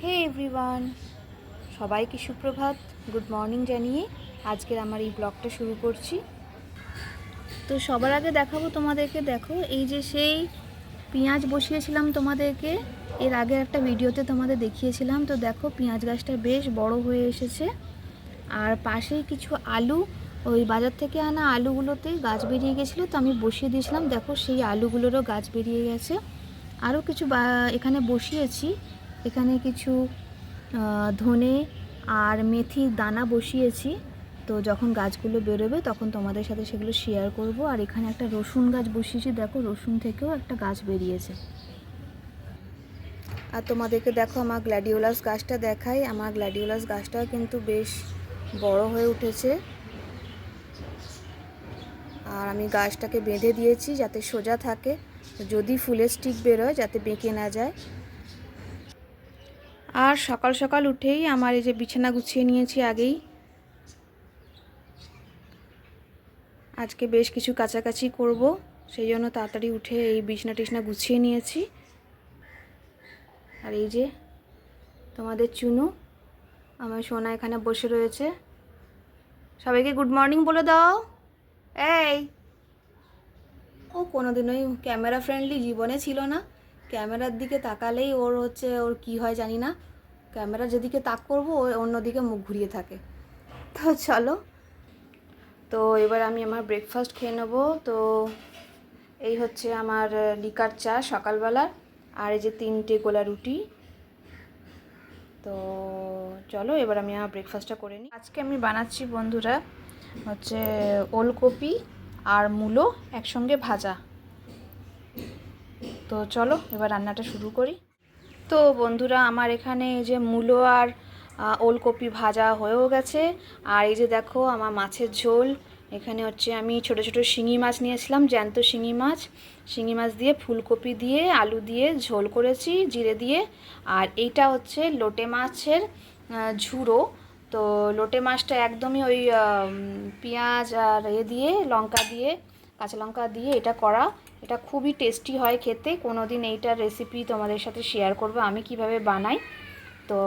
হে everyone, সবাইকে সুপ্রভাত, good morning জানিয়ে আজকের আমার এই ব্লগটা শুরু করছি। তো সবার আগে দেখাবো তোমাদেরকে, দেখো এই যে সেই পেঁয়াজ বসিয়েছিলাম তোমাদেরকে এর আগে একটা ভিডিওতে তোমাদের দেখিয়েছিলাম। তো দেখো পেঁয়াজ গাছটা বেশ বড় হয়ে এসেছে, আর পাশেই কিছু আলু, ওই বাজার থেকে আনা আলুগুলোতে গাছ বেরিয়ে গেছিলো, তো আমি বসিয়ে দিয়েছিলাম। দেখো সেই আলুগুলোরও গাছ বেরিয়ে গেছে। আরও কিছু এখানে বসিয়েছি, এখানে কিছু ধনে আর মেথির দানা বসিয়েছি। তো যখন গাছগুলো বেরোবে তখন তোমাদের সাথে সেগুলো শেয়ার করব। আর এখানে একটা রসুন গাছ বসিয়েছি, দেখো রসুন থেকেও একটা গাছ বেরিয়েছে। আর তোমাদেরকে দেখো আমার গ্ল্যাডিওলাস গাছটা দেখাই। আমার গ্ল্যাডিওলাস গাছটাও কিন্তু বেশ বড় হয়ে উঠেছে, আর আমি গাছটাকে বেঁধে দিয়েছি যাতে সোজা থাকে, যদি ফুলের স্টিক বেরোয় যাতে বেঁকে না যায়। আর সকাল সকাল উঠেই আমার এই যে বিছানা গুছিয়ে নিয়েছি আগেই, আজকে বেশ কিছু কাছাকাছি করব, সেই জন্য তাড়াতাড়ি উঠে এই বিছনা টিছনা গুছিয়ে নিয়েছি। আর এই যে তোমাদের চুনু, আমার সোনা এখানে বসে রয়েছে। সবাইকে গুড মর্নিং বলে দাও। এই ও কোনোদিনই ক্যামেরা ফ্রেন্ডলি জীবনে ছিল না, ক্যামেরার দিকে তাকালেই ওর ওর কি হয় জানি না, ক্যামেরা যেদিকে তাক করবো ও অন্যদিকে মুখ ঘুরিয়ে থাকে। তো চলো, তো এবার আমি আমার ব্রেকফাস্ট খেয়ে নেবো। তো এই হচ্ছে আমার লিকার চা সকালবেলা, আর এই যে 3টে গোলা রুটি। তো চলো এবার আমি আমার ব্রেকফাস্টটা করে নিই। আজকে আমি বানাচ্ছি বন্ধুরা হচ্ছে ওলকপি আর মূলো একসঙ্গে ভাজা। তো চলো এবার রান্নাটা শুরু করি। তো বন্ধুরা আমার এখানে এই যে মূলো আর ওলকপি ভাজা হয়েও গেছে। আর এই যে দেখো আমার মাছের ঝোল, এখানে হচ্ছে আমি ছোট ছোট শিঙি মাছ নিয়েছিলাম, জ্যান্ত শিঙি মাছ। শিঙি মাছ দিয়ে ফুলকপি দিয়ে আলু দিয়ে ঝোল করেছি জিরে দিয়ে। আর এইটা হচ্ছে লোটে মাছের ঝুড়ো। তো লোটে মাছটা একদমই ওই পেঁয়াজ আর দিয়ে লঙ্কা দিয়ে, কাঁচা লঙ্কা দিয়ে এটা করা। এটা খুবই টেস্টি হয় খেতে। কোনো দিন এইটার রেসিপি তোমাদের সাথে শেয়ার করবো আমি কিভাবে বানাই। তো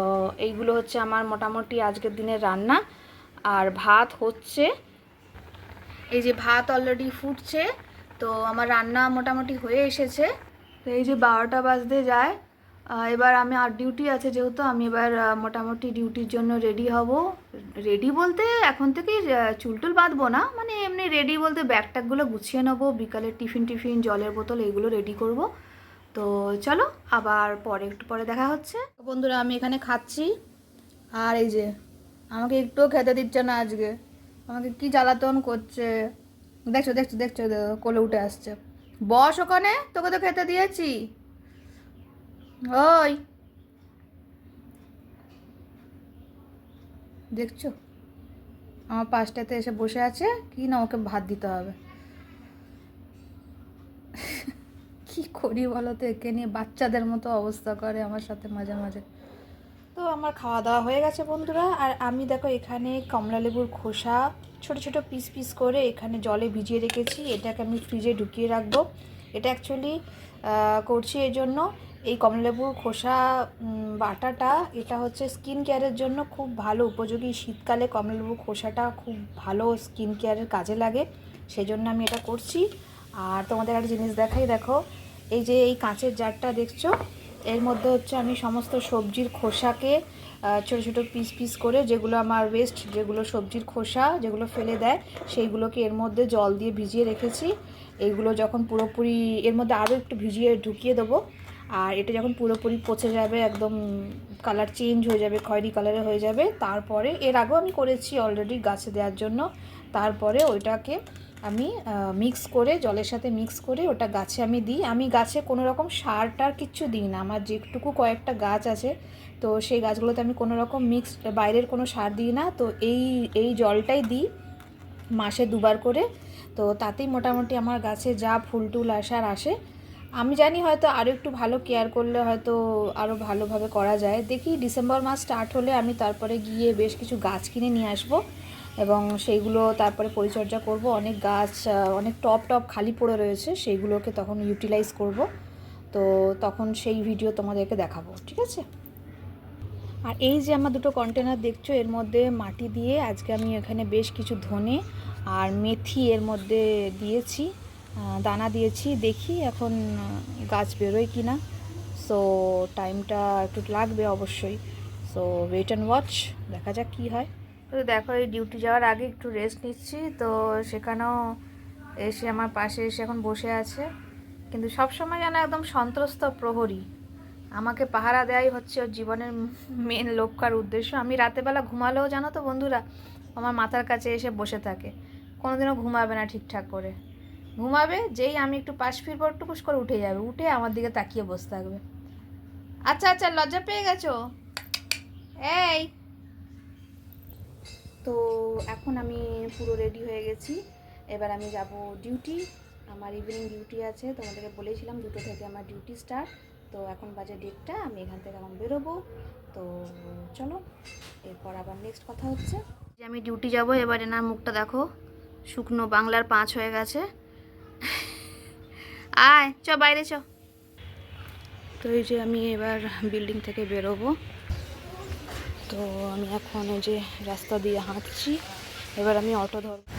এইগুলো হচ্ছে আমার মোটামুটি আজকের দিনের রান্না। আর ভাত হচ্ছে, এই যে ভাত অলরেডি ফুটছে। তো আমার রান্না মোটামুটি হয়ে এসেছে। তো এই যে 12টা বাজতে যায়, এবার আমি আর ডিউটি আছে যেহেতু, আমি এবার মোটামুটি ডিউটির জন্য রেডি হব। রেডি বলতে এখন থেকেই চুলটুল বাঁধবো না, মানে এমনি রেডি বলতে ব্যাগ ট্যাগগুলো গুছিয়ে নেবো, বিকালের টিফিন জলের বোতল এইগুলো রেডি করব। তো চলো আবার পরে একটু পরে দেখা হচ্ছে। বন্ধুরা আমি এখানে খাচ্ছি, আর এই যে আমাকে একটুও খেতে দিচ্ছে না আজকে, আমাকে কি জ্বালাতন করছে। দেখছো দেখছো দেখছো, কোলে উঠে আসছে। বস ওখানে, তোকে তো খেতে দিয়েছি। ওই দেখছো আমার পাশটাতে এসে বসে আছে, কি না ওকে ভাত দিতে হবে। কি করি বলো তো, একে নিয়ে বাচ্চাদের মতো অবস্থা করে আমার সাথে মাঝে মাঝে। তো আমার খাওয়া দাওয়া হয়ে গেছে বন্ধুরা। আর আমি দেখো এখানে কমলা লেবুর খোসা ছোট ছোট পিস পিস করে এখানে জলে ভিজিয়ে রেখেছি, এটাকে আমি ফ্রিজে ঢুকিয়ে রাখবো। এটা অ্যাকচুয়ালি করছি এই জন্য, এই কমলা লেবুর খোসা বাটাটা এটা হচ্ছে স্কিন কেয়ারের জন্য খুব ভালো উপযোগী। শীতকালে কমলা লেবুর খোসাটা খুব ভালো স্কিন কেয়ারের কাজে লাগে, সেই জন্য আমি এটা করছি। আর তোমাদের একটা জিনিস দেখাই, দেখো এই যে এই কাঁচের জারটা দেখছো, এর মধ্যে হচ্ছে আমি সমস্ত সবজির খোসাকে ছোটো ছোটো পিস পিস করে, যেগুলো আমার ওয়েস্ট, যেগুলো সবজির খোসা যেগুলো ফেলে দেয় সেইগুলোকে এর মধ্যে জল দিয়ে ভিজিয়ে রেখেছি। এইগুলো যখন পুরোপুরি এর মধ্যে আরও একটু ভিজিয়ে ঢুকিয়ে দেবো, আর এটা যখন পুরোপুরি পচে যাবে, একদম কালার চেঞ্জ হয়ে যাবে, খয়েরি কালারে হয়ে যাবে, তারপরে এর আগেও আমি করেছি অলরেডি গাছে দেওয়ার জন্য, তারপরে ওইটাকে আমি মিক্স করে জলের সাথে মিক্স করে ওটা গাছে আমি দিই। আমি গাছে কোনো রকম সার টার কিচ্ছু দিই না, আমার যেটুকু কয়েকটা গাছ আছে তো সেই গাছগুলোতে আমি কোনো রকম বাইরের কোনো সার দিই না। তো এই জলটাই দিই মাসে 2বার করে। তো তাতেই মোটামুটি আমার গাছে যা ফুল টুল আসে। আমি জানি হয়তো আরও একটু ভালো কেয়ার করলে হয়তো আরও ভালোভাবে করা যায়। দেখি ডিসেম্বর মাস স্টার্ট হলে আমি তারপরে গিয়ে বেশ কিছু গাছ কিনে নিয়ে আসবো এবং সেইগুলো তারপরে পরিচর্যা করব। অনেক গাছ, অনেক টব খালি পড়ে রয়েছে, সেইগুলোকে তখন ইউটিলাইজ করব। তো তখন সেই ভিডিও তোমাদেরকে দেখাবো, ঠিক আছে? আর এই যে আমার দুটো কন্টেনার দেখছো, এর মধ্যে মাটি দিয়ে আজকে আমি এখানে বেশ কিছু ধনে আর মেথি এর মধ্যে দিয়েছি, দানা দিয়েছি। দেখি এখন গাছ বেরোয় কি না। সো টাইমটা একটু লাগবে অবশ্যই। সো ওয়েট অ্যান্ড ওয়াচ, দেখা যাক কী হয়। তো দেখো, এই ডিউটি যাওয়ার আগে একটু রেস্ট নিচ্ছি, তো সেখানেও এসে আমার পাশে এসে এখন বসে আছে। কিন্তু সবসময় যেন একদম সন্ত্রস্ত প্রহরী, আমাকে পাহারা দেওয়াই হচ্ছে ওর জীবনের মেন লক্ষ্য আর উদ্দেশ্য। আমি রাতেবেলা ঘুমালেও জানো তো বন্ধুরা, আমার মাথার কাছে এসে বসে থাকে, কোনোদিনও ঘুমাবে না ঠিকঠাক করে। ঘুমাবে, যেই আমি একটু পাশ ফিরবো টুকুস করে উঠে যাবে, উঠে আমার দিকে তাকিয়ে বসে থাকবে। আচ্ছা আচ্ছা, লজ্জা পেয়ে গেছো? এই তো এখন আমি পুরো রেডি হয়ে গেছি, এবার আমি যাব ডিউটি। আমার ইভিনিং ডিউটি আছে, তোমাদেরকে বলেছিলাম 2টো থেকে আমার ডিউটি স্টার্ট। তো এখন বাজে 1:30, আমি এখান থেকে এখন বেরোবো। তো চলো, এরপর আবার নেক্সট কথা হচ্ছে যে আমি ডিউটি যাব। এবার এনার মুখটা দেখো, শুকনো বাংলার 5 হয়ে গেছে। আয় চ, বাইরে চ। তো এই যে আমি এবার বিল্ডিং থেকে বেরোবো। তো আমি এখন এই যে রাস্তা দিয়ে হাঁটছি, এবার আমি অটো ধরবো।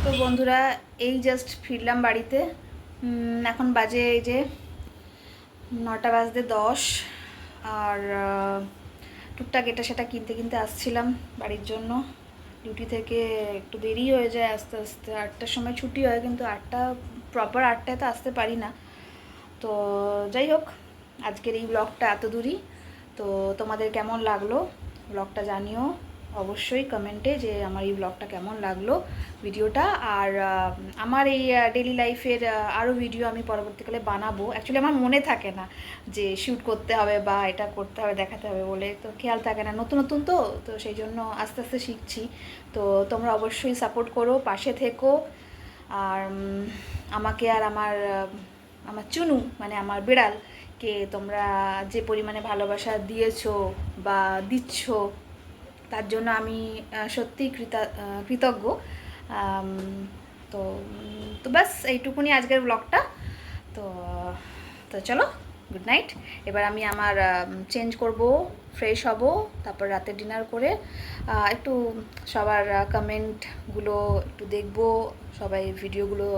তো বন্ধুরা, এই জাস্ট ফিরলাম বাড়িতে। এখন বাজে এই যে 9:10। আর টুকটাক এটা সেটা কিনতে কিনতে আসছিলাম বাড়ির জন্য। ডিউটি থেকে একটু দেরি হয়ে যায় আস্তে আস্তে, 8টার সময় ছুটি হয়, কিন্তু প্রপার 8টায় তো আসতে পারি না। তো যাই হোক, আজকের এই ব্লগটা এত দূরই। তো তোমাদের কেমন লাগলো ব্লগটা জানিও অবশ্যই কমেন্টে, যে আমার এই ব্লগটা কেমন লাগলো ভিডিওটা। আর আমার এই ডেলি লাইফের আরও ভিডিও আমি পরবর্তীকালে বানাবো। অ্যাকচুয়ালি আমার মনে থাকে না যে শ্যুট করতে হবে বা এটা করতে হবে, দেখাতে হবে বলে, তো খেয়াল থাকে না, নতুন নতুন তো তো সেই জন্য আস্তে আস্তে শিখছি। তো তোমরা অবশ্যই সাপোর্ট করো, পাশে থেকো। আর আমাকে আর আমার চুনু মানে আমার বিড়ালকে তোমরা যে পরিমাণে ভালোবাসা দিয়েছো বা দিচ্ছ, তার জন্য আমি সত্যিই কৃতজ্ঞ। তো তো ব্যাস এইটুকুনি আজকের ব্লগটা। তো তো চলো, গুড নাইট। এবার আমি আমার চেঞ্জ করব, ফ্রেশ হব, তারপর রাতে ডিনার করে একটু সবার কমেন্টগুলো একটু দেখব, সবাই ভিডিওগুলো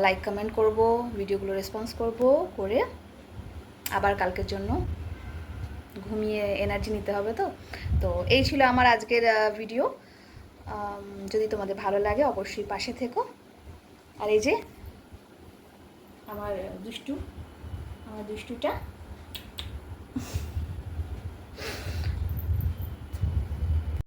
লাইক কমেন্ট করব, ভিডিওগুলো রেসপন্স করব, করে আবার কালকের জন্য ঘুমিয়ে এনার্জি নিতে হবে। তো তো এই ছিল আমার আজকের ভিডিও। যদি তোমাদের ভালো লাগে অবশ্যই পাশে থেকো। আর এই যে আমার দুষ্টুটা